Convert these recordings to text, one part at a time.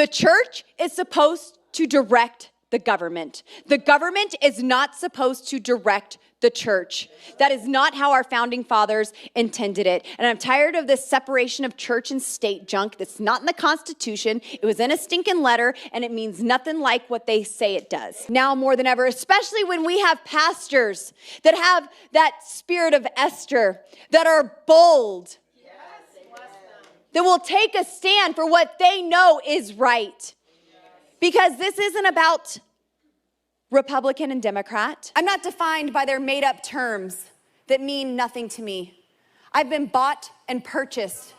The church is supposed to direct the government. The government is not supposed to direct the church. That is not how our founding fathers intended it. And I'm tired of this separation of church and state junk that's not in the Constitution. It was in a stinking letter, and it means nothing like what they say it does. Now more than ever, especially when we have pastors that have that spirit of Esther, that are bold, that will take a stand for what they know is right. Because this isn't about Republican and Democrat. I'm not defined by their made-up terms that mean nothing to me. I've been bought and purchased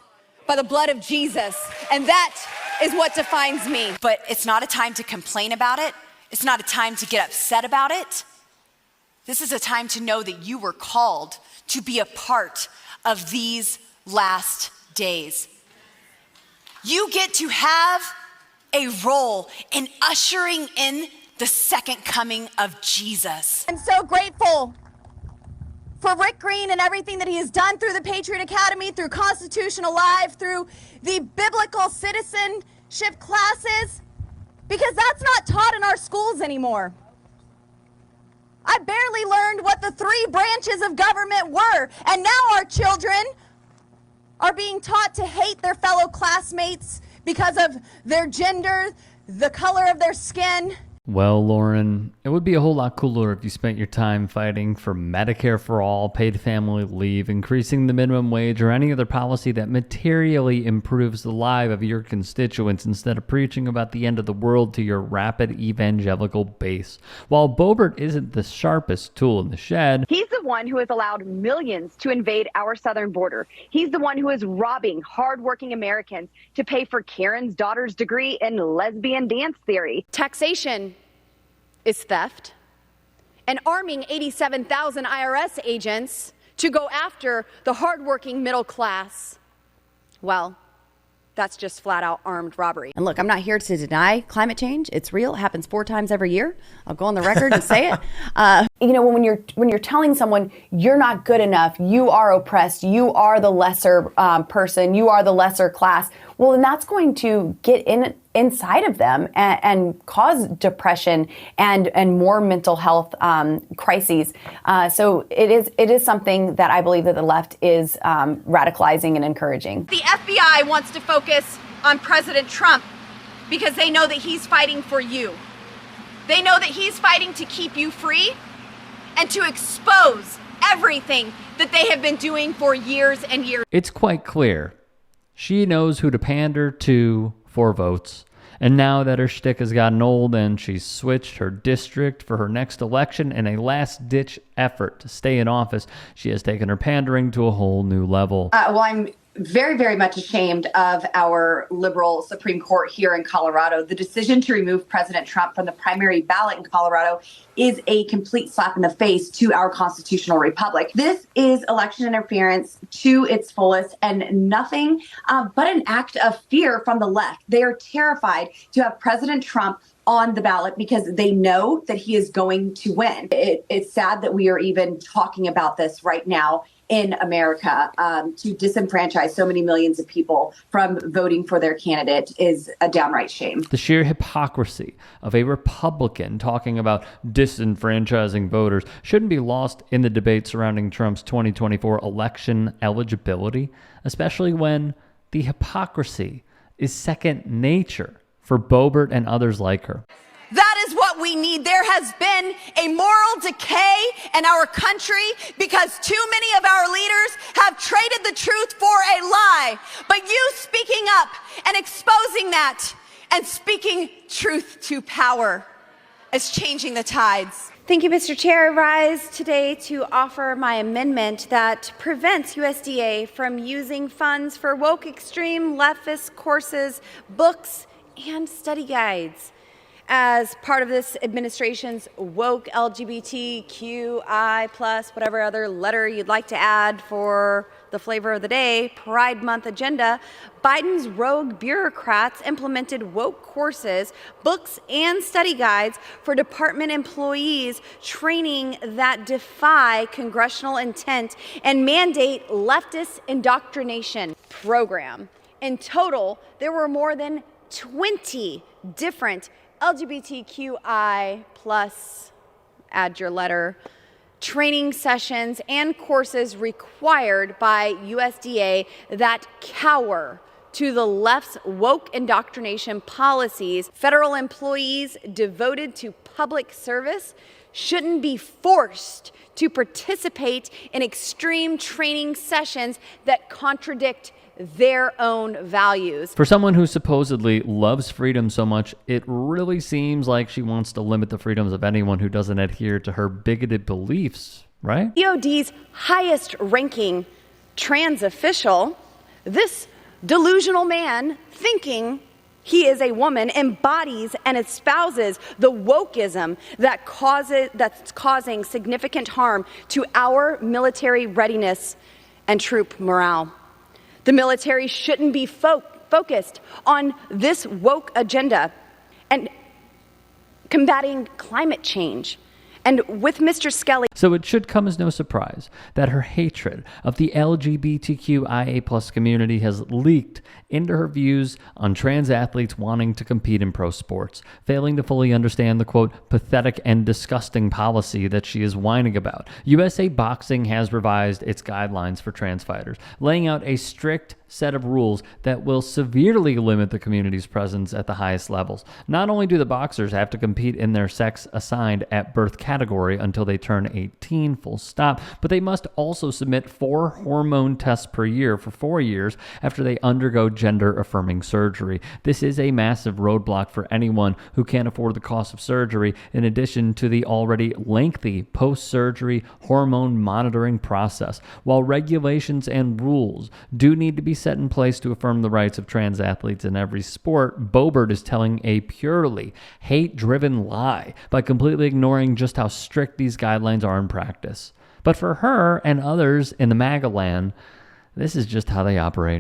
by the blood of Jesus, and that is what defines me. But it's not a time to complain about it. It's not a time to get upset about it. This is a time to know that you were called to be a part of these last days. You get to have a role in ushering in the second coming of Jesus. I'm so grateful for Rick Green and everything that he has done through the Patriot Academy, through Constitution Alive, through the biblical citizenship classes, because that's not taught in our schools anymore. I barely learned what the 3 branches of government were, and now our children are being taught to hate their fellow classmates because of their gender, the color of their skin. Well, Lauren, it would be a whole lot cooler if you spent your time fighting for Medicare for all, paid family leave, increasing the minimum wage, or any other policy that materially improves the lives of your constituents instead of preaching about the end of the world to your rapid evangelical base. While Boebert isn't the sharpest tool in the shed, he's the one who has allowed millions to invade our southern border. He's the one who is robbing hardworking Americans to pay for Karen's daughter's degree in lesbian dance theory. Taxation is theft, and arming 87,000 IRS agents to go after the hardworking middle class, well, that's just flat out armed robbery. And look, I'm not here to deny climate change. It's real. It happens 4 times every year. I'll go on the record and say it. When you're telling someone you're not good enough, you are oppressed, you are the lesser person, you are the lesser class, well, then that's going to get inside of them and cause depression and more mental health crises. So it is something that I believe that the left is radicalizing and encouraging. The FBI wants to focus on President Trump because they know that he's fighting for you. They know that he's fighting to keep you free and to expose everything that they have been doing for years and years. It's quite clear. She knows who to pander to for votes. And now that her shtick has gotten old and she's switched her district for her next election in a last-ditch effort to stay in office, she has taken her pandering to a whole new level. I'm very, very much ashamed of our liberal Supreme Court here in Colorado. The decision to remove President Trump from the primary ballot in Colorado is a complete slap in the face to our constitutional republic. This is election interference to its fullest and nothing but an act of fear from the left. They are terrified to have President Trump on the ballot because they know that he is going to win. It's sad that we are even talking about this right now in America. To disenfranchise so many millions of people from voting for their candidate is a downright shame. The sheer hypocrisy of a Republican talking about disenfranchising voters shouldn't be lost in the debate surrounding Trump's 2024 election eligibility, especially when the hypocrisy is second nature for Boebert and others like her. That is what we need. There has been a moral decay in our country because too many of our leaders have traded the truth for a lie. But you speaking up and exposing that and speaking truth to power is changing the tides. Thank you, Mr. Chair. I rise today to offer my amendment that prevents USDA from using funds for woke extreme leftist courses, books, and study guides as part of this administration's woke LGBTQI+, whatever other letter you'd like to add for the flavor of the day, Pride Month agenda. Biden's rogue bureaucrats implemented woke courses, books, and study guides for department employees, training that defy congressional intent and mandate leftist indoctrination program. In total, there were more than 20 different LGBTQI plus, add your letter, training sessions and courses required by USDA that cower to the left's woke indoctrination policies. Federal employees devoted to public service shouldn't be forced to participate in extreme training sessions that contradict their own values. For someone who supposedly loves freedom so much, it really seems like she wants to limit the freedoms of anyone who doesn't adhere to her bigoted beliefs, right? DOD's highest ranking trans official, this delusional man thinking he is a woman, embodies and espouses the wokeism that's causing significant harm to our military readiness and troop morale. The military shouldn't be focused on this woke agenda and combating climate change. And with Mr. Skelly. So it should come as no surprise that her hatred of the LGBTQIA+ community has leaked into her views on trans athletes wanting to compete in pro sports, failing to fully understand the, quote, pathetic and disgusting policy that she is whining about. USA Boxing has revised its guidelines for trans fighters, laying out a strict set of rules that will severely limit the community's presence at the highest levels. Not only do the boxers have to compete in their sex assigned at birth category until they turn 18, full stop, but they must also submit 4 hormone tests per year for 4 years after they undergo gender-affirming surgery. This is a massive roadblock for anyone who can't afford the cost of surgery, in addition to the already lengthy post-surgery hormone monitoring process. While regulations and rules do need to be set in place to affirm the rights of trans athletes in every sport, Boebert is telling a purely hate-driven lie by completely ignoring just how strict these guidelines are in practice. But for her and others in the MAGA land, this is just how they operate.